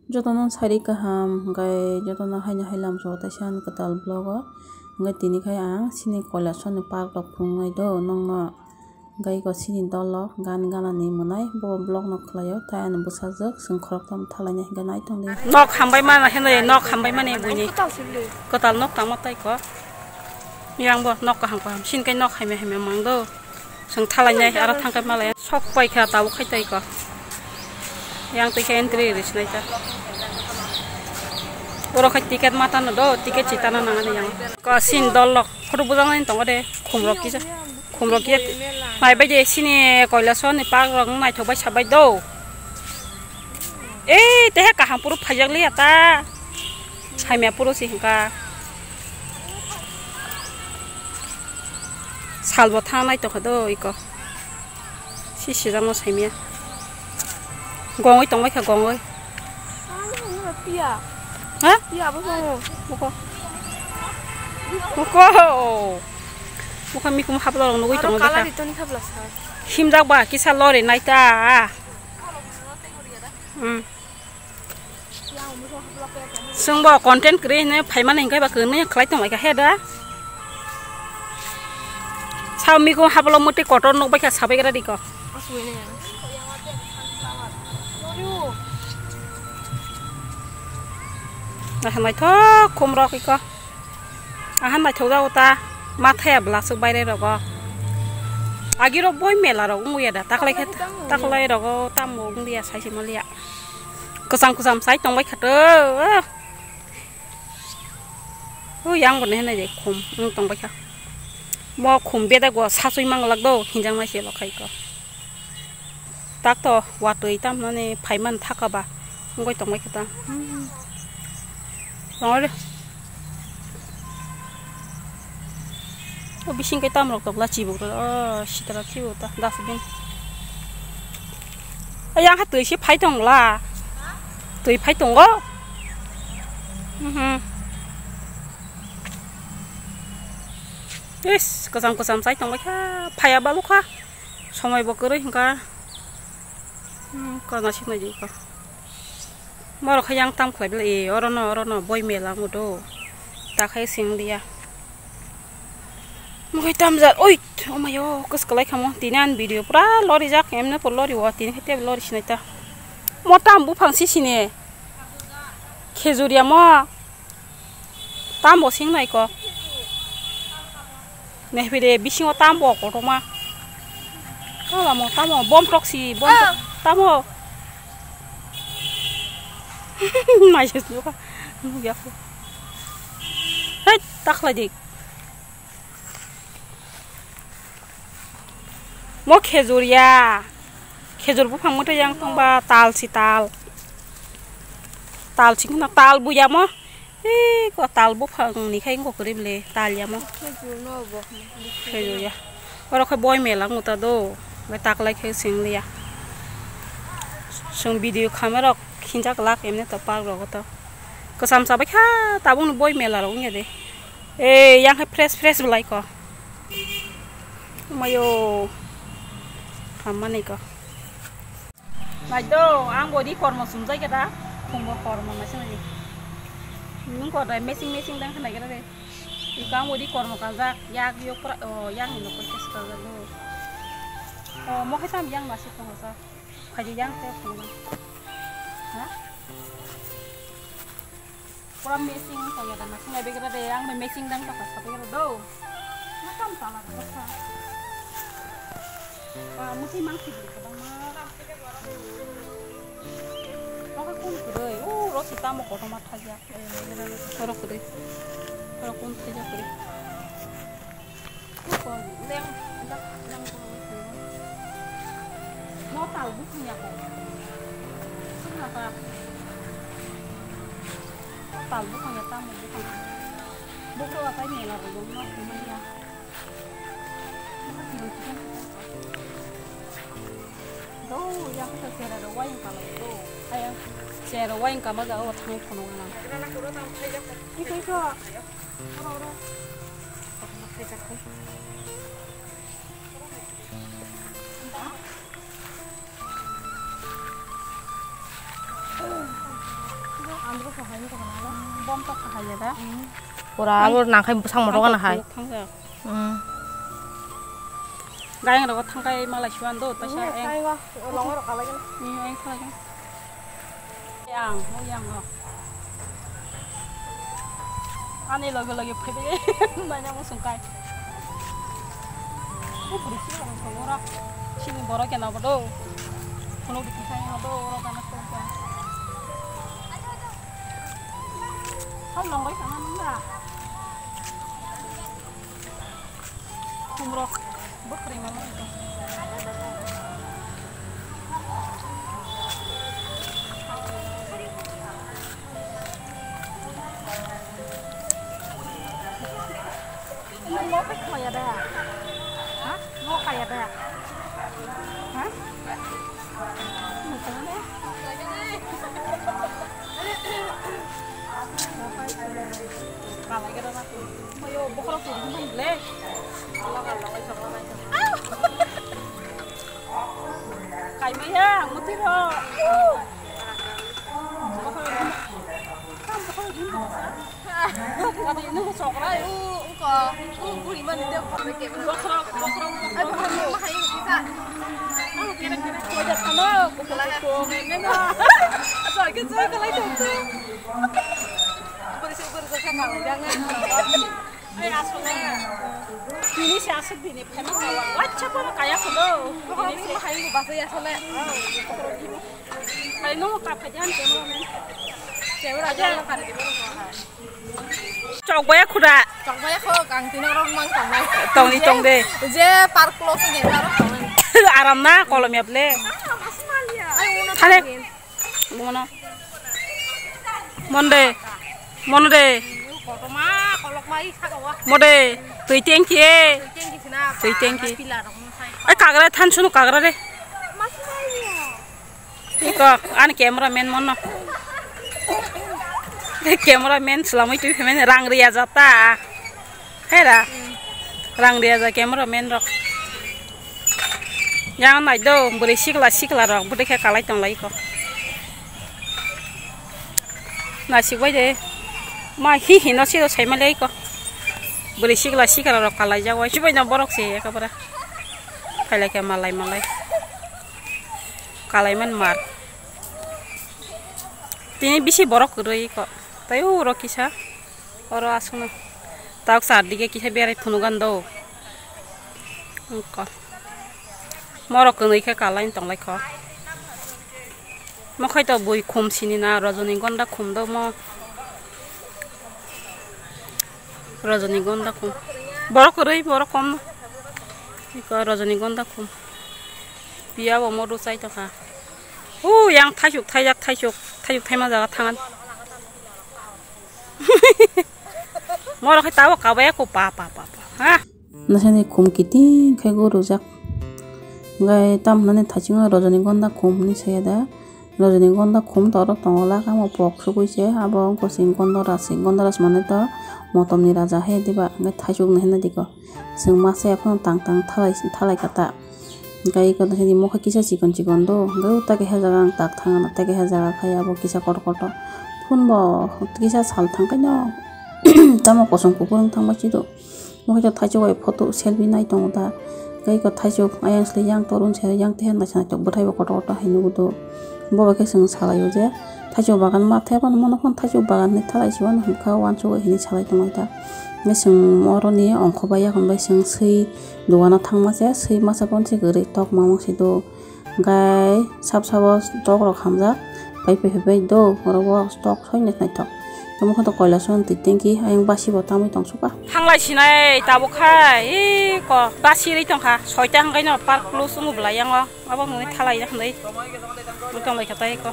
jotono sari kaham gai jotono haina hailam so taisan katal blogo gai tini khai ang sini koila soni park rok phungnai do nongno gai ko sini dolok gan ganani monai bo blog no khlayo tai an busajak singkhorok tam thalai ganai tongde nok hambai mana henai nok hambai mane buini katal nok tamatai ko yang bo nok kaham kaham sin kai nok haime haime mangdo sing thalai nai ara thangkai malai sok pai kha taw khaitai ko yang tiket entry ris nai ta oro khai tiket mata no do tiket citana nangani yang ko sin dolok photo bujang nai tongo de khumrok ki mai bai je sini koila son ni park rong nai thobai sabai do te ha kaham puru phajak li ata haime puru si hingka salbo thangnai to khado iko si sijamo saimia gongoi tongbai kha gongoi ha pia buko mi kum hablo no goi tong ba himjak ba kisa lore naita sungbo content create ne phaiman hingai ba kene khlai tong mai ka heda saumi ko hablo muti kotor nok ba kha sabai gara diko ahan mai tho khumrok iko ahan mai thoga uta mathaya blasuk baire rogo agiro boy mela ro nguya da taklai rogo tamu ngia sai simolia kusam sai tongbai khato yang bone ne de khum tongbai kha mo khum beda go sasui manglak do hinjang mai se lokai ko tak to watui tam nane phaiman thakaba ngoi tongbai khata rồi bising cái tam lộc tộc là chỉ buộc rồi chỉ là chỉ buộc ta đa số bên yang hát tuổi xếp phái tổng là tuổi phái tổng đó yes có sam sai tổng cái phái à baluk ha xong rồi bọc rồi hả còn nó chỉ này gì cả mà rồi yang tam khởi lại ở nó boy mẹ là một đồ ta khai sinh đi à một cái tam giật ôi my god cứ cái không tin anh video pura lori jak em nó por lori wa tin cái tép lori xin ta một tam bu phang xin nè khejuria mà tam bộ sinh này có nè bây giờ bị sinh tam bộ của mà đó là một tam bộ bom proxy bom tam bộ mày chết luôn à không biết hết tắc lại đi mo khejuria khejur bu phang mate yang thong ba tal si tal ching na tal bu ya mo ko tal bu phang ni khai ko krim le tal ya mo khejuria oro khoi boy me lang uta do ba tak lai khe sing le ya sung video camera hinjak lak emne to park ro to ko sam sa ba kha tabung boy me la ro nya de yang hai fresh belai ko mayo Kaman iko. Mai do ang body kormo sumjai kada khumbo kormo masing lagi. Nung ko dai messing dang khanai kada de. Ikang body kormo kanjak yak yo pra yang ni lokol kes kada lo. Mo khaitam yang masih ko sa. Khaji yang te khumbo. Ha? Pra messing ko ya dan masing lagi kada de yang messing dang ka sa kada do. Makam salah ka sa. Mesti masih beli kadang mah. Orang pun kudai, orang kita mau kotor mata aja. Orang kudai, orang pun tidak kudai. Kau leng, mau tahu bukunya kau? Kenapa? Tahu bukunya tamu bukan? Buku apa ini lah belum mau kemana? Oh, yang kita share ada wine kalau itu, ayah share wine kamu gak awat hang penungan. Itu, orang. Amro sahai ni kau mana? Bom tak kahaya dah. Pura amro nangkai sang motor kan hai. Gai nggak tangkai malah cuan do, tapi saya Kai wah, longor kalau kan. yang kalau yang oh. Ani lagi pergi, banyak musuh kai. Polisi orang orang sini borak yang apa do? Kalau di kisah yang ada orang anak kerja. Kau nongol sana enggak? Kumrok berkrim mana itu? Mau kayak ada? Hah? Mau kayak ada? Hah? Kalau kita nak, mayo bukan orang tu ni leh. Kalau kayak maya, mesti roh. Kalau ini sok rai, buri mana dia pakai bukan. Ay, bukan mahal itu kita. Kira-kira kau jat mana? Kau ni na. Sakit kalau itu. Bersih kalau jangan. Ay, asalnya. Ini si asal ini, pernah kawan. Wajib apa kayak aku do. Ini si mahal itu bahasa asalnya. Ay, no kapajan cameraman. Camera aja lah kan di mana. Cok banyak kuda. Cok banyak kok, kang tina orang mang cok banyak. Tong ni cong deh. Je park close ni taruh cok banyak. Aram na kalau miap le. Ada. Mana? Monde. Kotor mah, kolok mah ikat awak. Mode. Tui tengki. Tui tengki. Ay kagra than sunu kagra deh. Masih malia. Iko an cameraman mana? Cameraman selama itu main rang ria jata. Hera. Rang ria jata cameraman rok. Yang naik do beri sikla rok, beri kayak kalai tong lagi kok. Nasi boy deh. Mah hihi nasi do saya malai kok. Beri sikla rok kalai jawa. Coba yang borok sih ya kabar. Kalai kayak malai. Kalai man mar. Ini bisi borok kerui kok. Tapi orang kisah orang asal tak sardi ke kisah biar punugan do. Engkau, morok kerui ke kalain tong lek kok. Makai tu bui kum sini na Rajanigonda kum do mo. Rajanigonda kum. Borok kerui borok kum. Engkau Rajanigonda kum. Biar mau rusai tu kah. Yang tajuk tema jaga tangan. Mau kita tahu kau ya pa. Hah? Nasi kum kiti kayak guru jak. Gak tam nane tajinga Rajanigonda kum ni saya dah. Rajanigonda kum taruh tonggola kamu pok suku je. Abang kosin gondoras mana tu motom ni raja he diba. Gak tajuk nih nade ko. Semua saya pun tang thalai kata. Gaya kau tadi mau kisah cikon do, gaya utak jaga tak tangan, utak jaga kaya abo kisah kotor, pun bo kisah sal tangkanya, tamu kosong kukurang tang macam itu, mau kita tajuk ay foto selfie naik tong uta, gaya kau tajuk ayang seli yang turun seli yang tihan macam itu, berai bo kotor hinu itu, bo bagai seng salah aja, tajuk bagan mata apa nama pun tajuk bagan ni thalai siwan, kau wancu ini salah tong itu. Meseng moro ni ongko baya kon bai seng sei duana thangma se sei masa pon se gori tok mamang se do gai sab tok rok hamja pai do oro stok soi net nai tok tomo kon to koila son ti tengki ayang basi bo tamai tong suka hanglai sinai tabo khai e ko basi ri tong kha soita hangai no park plus mu blayang o abo ngai thalai ya handai mutong lai khatai ko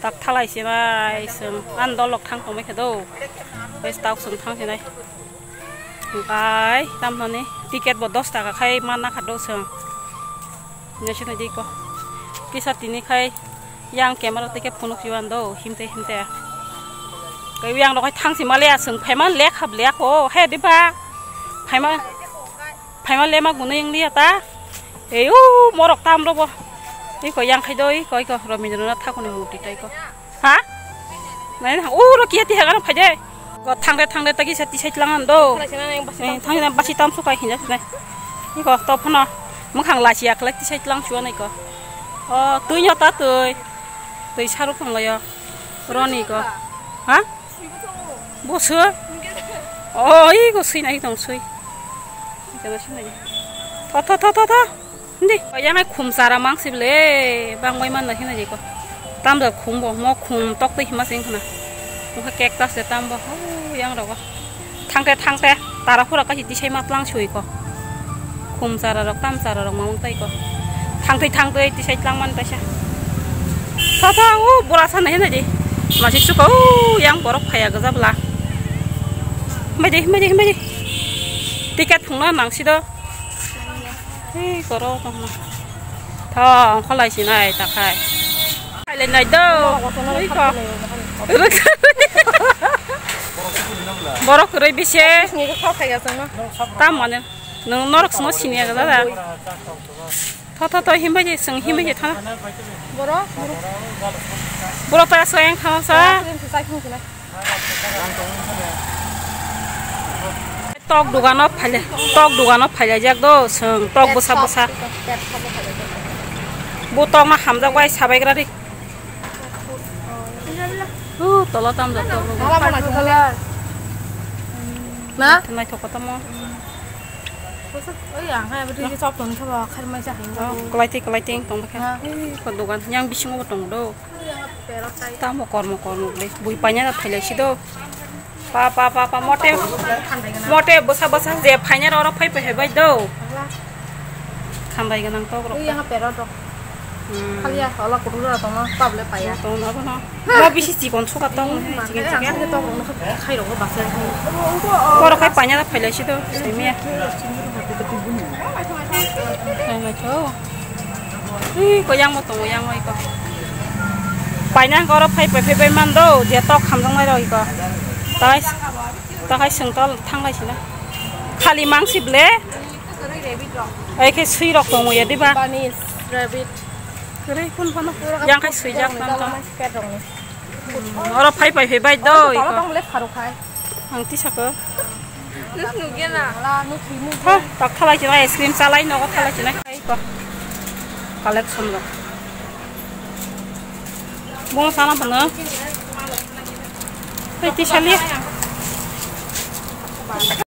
tak thalai sinai seng andolok thang ko mai khado Wes tahu sentang sini, kai tam nane tiket bodos tak kai mana kado seng, ni sini jadi ko, kisah ini kai yang kamera tiket punuk jiwan do, himte, kai yang dokai tang si Malaysia seng, payman lek ko, hei di ba, payman lema guna yang lihat ta, morok tam robo, ini ko yang kai doi, ko Ramindranath Tagore murti tai ko, ha? Này ro kia ti hagan phải deh. Có thang đây tagi seti sai langan do. Thang đây basi tam su kai hinja này. Ni ko to phano. Mong khang la chia klek ti sai lang chuan này ko. Tui nya ta tui. Tui saru khang la ya. Ro ni ko. Ha? Bo sơ. I ko sui này tong sui. Cái đó xin này. Tho. Đi. Yang ai khum sara mang sip le. Bang mai man na hin này ko. Tam giờ khum bo mo khum tok ti ma sing khana. Mo ka kek ta se tam bo. Yang ro ko. Thang te. Tara phura ka ti sai mat lang chui ko. Khum sara rok tam sara rok mang tai ko. Thang te ti sai lang man ta sha. Tho bora san này gì. Mà chỉ có yang borok phaya ga zabla. Mai đi. Tiket phung na nang si do. Goro ko na. Tho kholai si nai ta khai. Khai lên này đâu. Ko. Borok rei bise. Tam mane. Nang norok sno sinia ga da. Tho himba je sing himba je tha. Borok ta sayang kha sa. Tok dugan op phale jak do sung tok bosa bu tok na hamja wai sabai gra ri tolo tam da tok na nai thok ta mo kalai ting tong kha ko dugan yang bisingo tong do ta mo kor le bui panya da phale si do pa mote bosa je phanya ro phai pe hebai do khambai ganang tok ro ya pero do khali ya ola kudu ra to ma pable pa ya to na no mo bisi ji kon chuka tong jigen to ro khai ro ba sa ko ro khai panya da phai le si do semia ai cho ko yang mo tong yang oi ko panya ko ro phai pe man do je tok khamjang mai ro ko ta sung tol thang lai sina khali mang sip le ai ke sui rok tong ya diba rabbit kare kun pano yang kai sui jak nam tam ora phai bai do i ko tong le kharu khai ang ti sak nu ge na la nu thi mu tak thalai china ice cream salai no ko thalai china ai ko collection lo bong sana bana ai ti chali